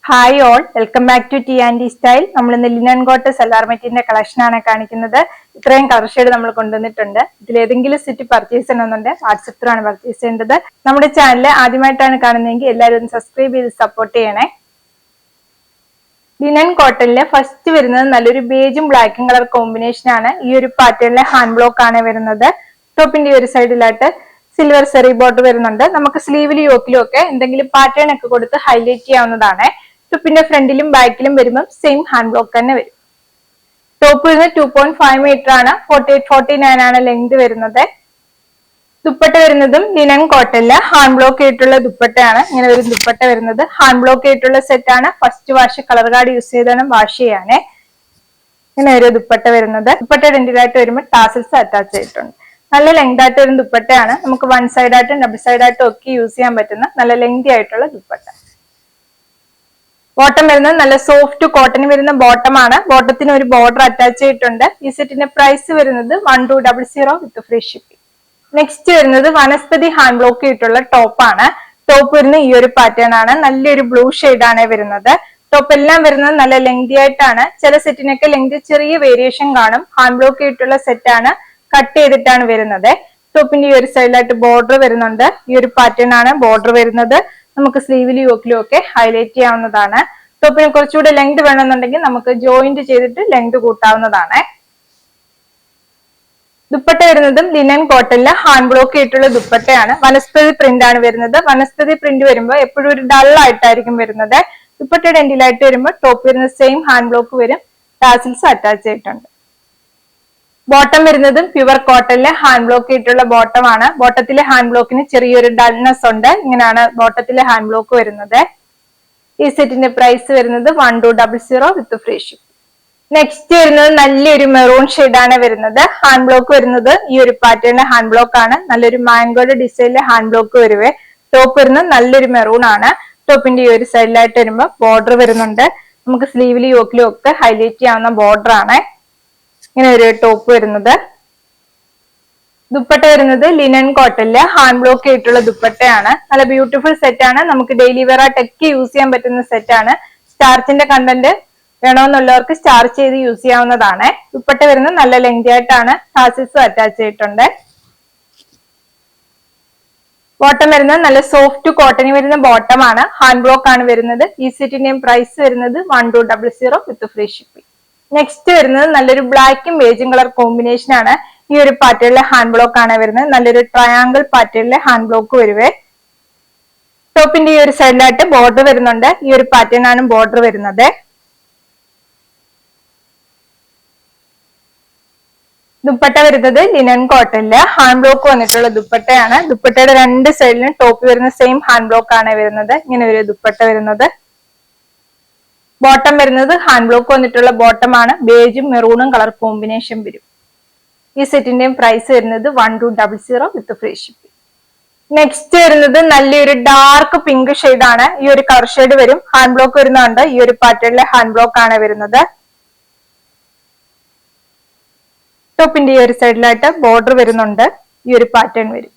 Hi all, welcome back to T and style. നമ്മൾ ഇന്ന് linen coat salwar മെറ്റീരിയലിന്റെ collection ആണ് കാണിക്കുന്നത്. ഇത്രയും കളർ ഷെയ്ഡ് നമ്മൾ കൊണ്ടുവന്നിട്ടുണ്ട്. ഇതിൽ ഏതെങ്കിലും സെറ്റ് പർച്ചേസ് ചെയ്യണമെന്നുണ്ടെങ്കിൽ വാട്സ്ആപ്പ് ത്രൂ ആണ് പർച്ചേസ് ചെയ്യേണ്ടത്. നമ്മുടെ ചാനൽ ആദ്യമായിട്ടാണ് കാണുന്നതെങ്കിൽ എല്ലാവരും ഒന്ന് സബ്സ്ക്രൈബ് ചെയ്ത് സപ്പോർട്ട് ചെയ്യണേ. ലിനൻ കോട്ടണില് ഫസ്റ്റ് വരുന്നത് നല്ലൊരു ബേജും ബ്ലാക്കും കളർ കോമ്പിനേഷൻ ആണ്. ഈ ഒരു പാറ്റേണിലെ ഹാൻഡ് ബ്ലോക്ക് ആണ് വരുന്നത്. ടോപ്പിന്റെ ഒരു സൈഡിലായിട്ട് സിൽവർ സെറി ബോർഡർ വരുന്നുണ്ട്. നമുക്ക് സ്ലീവിലും യോക്കിലും ഒക്കെ എന്തെങ്കിലും പാറ്റേൺ ഒക്കെ കൊടുത്ത് ഹൈലൈറ്റ് ചെയ്യാവുന്നതാണ്. ടോപ്പിന്റെ ഫ്രണ്ടിലും ബാക്കിലും വരുമ്പോൾ സെയിം ഹാൻഡ് ബ്ലോക്ക് തന്നെ വരും. ടോപ്പ് വരുന്നത് 2.5 മീറ്റർ ആണ്. 48-49 ആണ് ലെങ്ത് വരുന്നത്. ദുപ്പട്ട വരുന്നതും ലിനൻ കോട്ടണില് ഹാൻഡ് ബ്ലോക്ക് ആയിട്ടുള്ള ദുപ്പട്ടയാണ്. ഇങ്ങനെ ഒരു ദുപ്പട്ട വരുന്നത് ഹാൻഡ് ബ്ലോക്ക് ആയിട്ടുള്ള സെറ്റ് ആണ്. First wash colour card use ചെയ്താണ് വാഷ് ചെയ്യാനേ. ഇങ്ങനെ ഒരു ദുപ്പട്ട വരുന്നത്. ദുപ്പട്ടയുടെ എൻഡിലായിട്ട് വരുമ്പോൾ ടാസൽസ് അറ്റാച്ച് ചെയ്തിട്ടുണ്ട്. നല്ല ലെങ്ത് ആയിട്ട് വരുന്ന ദുപ്പട്ടയാണ്. നമുക്ക് വൺ സൈഡ് ആയിട്ടും ഡബിൾ സൈഡ് ആയിട്ടും ഒക്കെ യൂസ് ചെയ്യാൻ പറ്റുന്ന നല്ല ലെങ്തി ആയിട്ടുള്ള ദുപ്പട്ട. ബോട്ടം വരുന്നത് നല്ല സോഫ്റ്റ് കോട്ടൺ വരുന്ന ബോട്ടം ആണ്. ബോട്ടത്തിന് ഒരു ബോർഡർ അറ്റാച്ച് ചെയ്തിട്ടുണ്ട്. ഈ സെറ്റിന്റെ പ്രൈസ് വരുന്നത് 1200 വിത്ത് ഫ്രീ ഷിപ്പിംഗ്. നെക്സ്റ്റ് വരുന്നത് വനസ്പതി ഹാൻഡ് ബ്ലോക്ക് ചെയ്തിട്ടുള്ള ടോപ്പ് ആണ്. ടോപ്പ് വരുന്ന ഈ ഒരു പാറ്റേൺ ആണ്. നല്ലൊരു ബ്ലൂ ഷെയ്ഡ് ആണ് വരുന്നത്. ടോപ്പ് എല്ലാം വരുന്നത് നല്ല ലെങ്തി ആയിട്ടാണ്. ചില സെറ്റിനൊക്കെ ലെങ്ത് ചെറിയ വേരിയേഷൻ കാണും. ഹാൻഡ് ബ്ലോക്ക് ചെയ്തിട്ടുള്ള സെറ്റ് ആണ്. കട്ട് ചെയ്തിട്ടാണ് വരുന്നത്. ടോപ്പിന്റെ ഈ ഒരു സൈഡിലായിട്ട് ബോർഡർ വരുന്നുണ്ട്. ഈ ഒരു പാറ്റേൺ ആണ് ബോർഡർ വരുന്നത്. നമുക്ക് സ്ലീവിലും യോക്കിലും ഒക്കെ ഹൈലൈറ്റ് ചെയ്യാവുന്നതാണ്. ടോപ്പിന് കുറച്ചുകൂടെ ലെങ്ത് വേണമെന്നുണ്ടെങ്കിൽ നമുക്ക് ജോയിന്റ് ചെയ്തിട്ട് ലെങ്ത് കൂട്ടാവുന്നതാണ്. ദുപ്പട്ട വരുന്നതും ലിനൻ കോട്ടണില് ഹാൻഡ് ബ്ലോക്ക് ആയിട്ടുള്ള ദുപ്പട്ടയാണ്. വനസ്പതി പ്രിന്റ് ആണ് വരുന്നത്. വനസ്പതി പ്രിന്റ് വരുമ്പോൾ എപ്പോഴും ഒരു ഡൾ ആയിട്ടായിരിക്കും വരുന്നത്. ദുപ്പട്ടയുടെ എൻഡിലായിട്ട് വരുമ്പോൾ ടോപ്പ് വരുന്ന സെയിം ഹാൻഡ് ബ്ലോക്ക് വരും. ടാസിൽസ് അറ്റാച്ച് ചെയ്തിട്ടുണ്ട്. ബോട്ടം വരുന്നതും പ്യുവർ കോട്ടണിലെ ഹാൻഡ് ബ്ലോക്ക് ആയിട്ടുള്ള ബോട്ടം ആണ്. ബോട്ടത്തിലെ ഹാൻഡ് ബ്ലോക്കിന് ചെറിയൊരു ഡൾനെസ് ഉണ്ട്. ഇങ്ങനെയാണ് ബോട്ടത്തിലെ ഹാൻഡ് ബ്ലോക്ക് വരുന്നത്. ഈ സെറ്റിന്റെ പ്രൈസ് വരുന്നത് 1200 വിത്ത് ഫ്രീ ഷിപ്പ്. നെക്സ്റ്റ് വരുന്നത് നല്ലൊരു മെറൂൺ ഷെയ്ഡ് ആണ് വരുന്നത്. ഹാൻഡ് ബ്ലോക്ക് വരുന്നത് ഈ ഒരു പാറ്റേണിലെ ഹാൻഡ് ബ്ലോക്ക് ആണ്. നല്ലൊരു മാംഗോയുടെ ഡിസൈനിലെ ഹാൻഡ് ബ്ലോക്ക് വരുവേ. ടോപ്പ് വരുന്നത് നല്ലൊരു മെറൂൺ ആണ്. ടോപ്പിന്റെ ഈ ഒരു സൈഡിലായിട്ട് വരുമ്പോൾ ബോർഡർ വരുന്നുണ്ട്. നമുക്ക് സ്ലീവിലും യോക്കിലും ഒക്കെ ഹൈലൈറ്റ് ചെയ്യാവുന്ന ബോർഡർ ആണ്. ഇങ്ങനെ ഒരു ടോപ്പ് വരുന്നത്. ദുപ്പട്ട വരുന്നത് ലിനൻ കോട്ടണില് ഹാൻഡ് ബ്ലോക്ക് ആയിട്ടുള്ള ദുപ്പട്ടയാണ്. നല്ല ബ്യൂട്ടിഫുൾ സെറ്റ് ആണ്. നമുക്ക് ഡെയിലി വെയർ ആയിട്ടൊക്കെ യൂസ് ചെയ്യാൻ പറ്റുന്ന സെറ്റ് ആണ്. സ്റ്റാർച്ചിന്റെ കണ്ടന്റ് വേണമെന്നുള്ളവർക്ക് സ്റ്റാർച്ച് ചെയ്ത് യൂസ് ചെയ്യാവുന്നതാണ്. ദുപ്പട്ട വരുന്നത് നല്ല ലെങ്തി ആയിട്ടാണ്. ടാസിൽസും അറ്റാച്ച് ചെയ്തിട്ടുണ്ട്. ബോട്ടം വരുന്നത് നല്ല സോഫ്റ്റ് കോട്ടൺ വരുന്ന ബോട്ടം ആണ്. ഹാൻഡ് ബ്ലോക്ക് ആണ് വരുന്നത്. ഈ സെറ്റിന്റെയും പ്രൈസ് വരുന്നത് 1200 വിത്ത് ഫ്രീ ഷിപ്പിംഗ്. നെക്സ്റ്റ് വരുന്നത് നല്ലൊരു ബ്ലാക്കും ബേജും കളർ കോമ്പിനേഷൻ ആണ്. ഈ ഒരു പാറ്റേണിലെ ഹാൻഡ് ബ്ലോക്ക് ആണ് വരുന്നത്. നല്ലൊരു ട്രയാങ്കിൾ പാറ്റേണിലെ ഹാൻഡ് ബ്ലോക്ക് വരുവേ. ടോപ്പിന്റെ ഈ ഒരു സൈഡിലായിട്ട് ബോർഡർ വരുന്നുണ്ട്. ഈ ഒരു പാറ്റേൺ ആണ് ബോർഡർ വരുന്നത്. ദുപ്പട്ട വരുന്നത് ലിനൻ കോട്ടണില് ഹാൻഡ് ബ്ലോക്ക് വന്നിട്ടുള്ള ദുപ്പട്ടയാണ്. ദുപ്പട്ടയുടെ രണ്ട് സൈഡിലും ടോപ്പ് വരുന്ന സെയിം ഹാൻഡ് ബ്ലോക്ക് ആണ് വരുന്നത്. ഇങ്ങനെ ഒരു ദുപ്പട്ട വരുന്നത്. ബോട്ടം വരുന്നത് ഹാൻഡ് ബ്ലോക്ക് വന്നിട്ടുള്ള ബോട്ടം ആണ്. ബേജും മെറൂണും കളർ കോമ്പിനേഷൻ വരും. ഈ സെറ്റിന്റെയും പ്രൈസ് വരുന്നത് 1200 വിത്ത് ഫ്രീ ഷിപ്പിംഗ്. നെക്സ്റ്റ് വരുന്നത് നല്ലൊരു ഡാർക്ക് പിങ്ക് ഷെയ്ഡ് ആണ്. ഈ ഒരു കളർ ഷെയ്ഡ് വരും. ഹാൻഡ് ബ്ലോക്ക് വരുന്നുണ്ട്. ഈ ഒരു പാറ്റേണിലെ ഹാൻഡ് ബ്ലോക്ക് ആണ് വരുന്നത്. ടോപ്പിന്റെ ഈ ഒരു സൈഡിലായിട്ട് ബോർഡർ വരുന്നുണ്ട്. ഈ ഒരു പാറ്റേൺ വരും.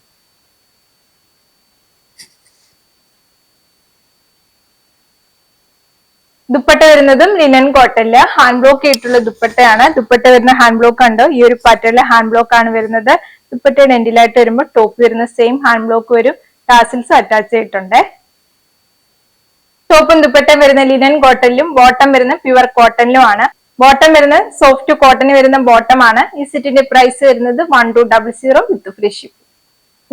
ദുപ്പട്ട വരുന്നതും ലിനൻ കോട്ടണില് ഹാൻഡ് ബ്ലോക്ക് ആയിട്ടുള്ള ദുപ്പട്ടയാണ്. ദുപ്പട്ട വരുന്ന ഹാൻഡ് ബ്ലോക്ക് ഉണ്ട്. ഈ ഒരു പാറ്റേണിലെ ഹാൻഡ് ബ്ലോക്ക് ആണ് വരുന്നത്. ദുപ്പട്ടയുടെ എൻഡിലായിട്ട് വരുമ്പോൾ ടോപ്പ് വരുന്ന സെയിം ഹാൻഡ് ബ്ലോക്ക് വരും. ടാസിൽസ് അറ്റാച്ച് ചെയ്തിട്ടുണ്ട്. ടോപ്പും ദുപ്പട്ടയും വരുന്ന ലിനൻ കോട്ടണിലും ബോട്ടം വരുന്ന പ്യുവർ കോട്ടണിലും ആണ്. ബോട്ടം വരുന്ന സോഫ്റ്റ് കോട്ടൺ വരുന്ന ബോട്ടം ആണ്. ഈ സെറ്റിന്റെ പ്രൈസ് വരുന്നത് 1200 വിത്ത് ഫ്രീ ഷിപ്പ്.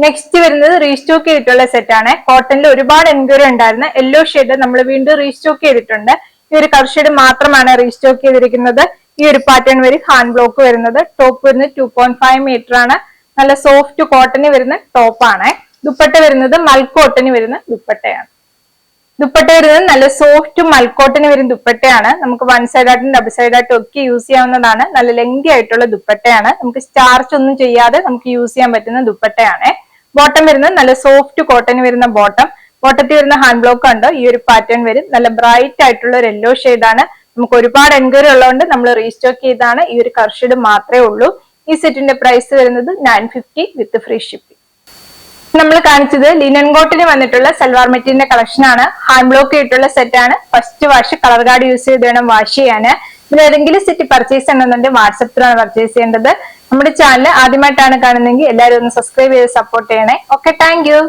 നെക്സ്റ്റ് വരുന്നത് റീസ്റ്റോക്ക് ചെയ്തിട്ടുള്ള സെറ്റ് ആണ്. കോട്ടണിൽ ഒരുപാട് എൻക്വയറി ഉണ്ടായിരുന്ന യെല്ലോ ഷെയ്ഡ് നമ്മൾ വീണ്ടും റീസ്റ്റോക്ക് ചെയ്തിട്ടുണ്ട്. ഈ ഒരു കളർ ഷെയ്ഡ് മാത്രമാണ് റീസ്റ്റോക്ക് ചെയ്തിരിക്കുന്നത്. ഈ ഒരു പാറ്റേൺ വരും. ഹാൻഡ് ബ്ലോക്ക് വരുന്നത്. ടോപ്പ് വരുന്നത് 2.5 മീറ്റർ ആണ്. നല്ല സോഫ്റ്റ് കോട്ടന് വരുന്ന ടോപ്പ് ആണ്. ദുപ്പട്ട വരുന്നത് മൽക്കോട്ടന് വരുന്ന ദുപ്പട്ടയാണ്. ദുപ്പട്ട വരുന്നത് നല്ല സോഫ്റ്റ് മൽക്കോട്ടന് വരുന്ന ദുപ്പട്ടയാണ്. നമുക്ക് വൺ സൈഡ് ആയിട്ടും ഡബിൾ സൈഡ് ആയിട്ടും ഒക്കെ യൂസ് ചെയ്യാവുന്നതാണ്. നല്ല ലെങ്തി ആയിട്ടുള്ള ദുപ്പട്ടയാണ്. നമുക്ക് സ്റ്റാർച്ച് ഒന്നും ചെയ്യാതെ നമുക്ക് യൂസ് ചെയ്യാൻ പറ്റുന്ന ദുപ്പട്ടയാണ്. ബോട്ടം വരുന്നത് നല്ല സോഫ്റ്റ് കോട്ടന് വരുന്ന ബോട്ടം. ബോട്ടത്തിൽ വരുന്ന ഹാൻഡ് ബ്ലോക്ക് ഉണ്ട്. ഈ ഒരു പാറ്റേൺ വരും. നല്ല ബ്രൈറ്റ് ആയിട്ടുള്ള ഒരു യെല്ലോ ഷെയ്ഡ് ആണ്. നമുക്ക് ഒരുപാട് എൻക്വയറി ഉള്ളതുകൊണ്ട് നമ്മൾ റീസ്റ്റോക്ക് ചെയ്താണ്. ഈ ഒരു കളർ ഷെയ്ഡ് മാത്രമേ ഉള്ളൂ. ഈ സെറ്റിന്റെ പ്രൈസ് വരുന്നത് 950 വിത്ത് ഫ്രീ ഷിപ്പിംഗ്. നമ്മൾ കാണിച്ചത് ലിനൻ കോട്ടിന് വന്നിട്ടുള്ള സൽവാർ മെറ്റീരിയലിന്റെ കളക്ഷൻ ആണ്. ഹാൻഡ് ബ്ലോക്ക് ആയിട്ടുള്ള സെറ്റ് ആണ്. First wash colour card use ചെയ്ത് വേണം വാഷ് ചെയ്യാന്. ഇതിൽ ഏതെങ്കിലും സെറ്റ് പർച്ചേസ് ചെയ്യണമെന്നുണ്ടെങ്കിൽ വാട്സപ്പിലാണ് പർച്ചേസ് ചെയ്യേണ്ടത്. നമ്മുടെ ചാനൽ ആദ്യമായിട്ടാണ് കാണുന്നതെങ്കിൽ എല്ലാവരും ഒന്ന് സബ്സ്ക്രൈബ് ചെയ്ത് സപ്പോർട്ട് ചെയ്യണേ. Okay, thank you.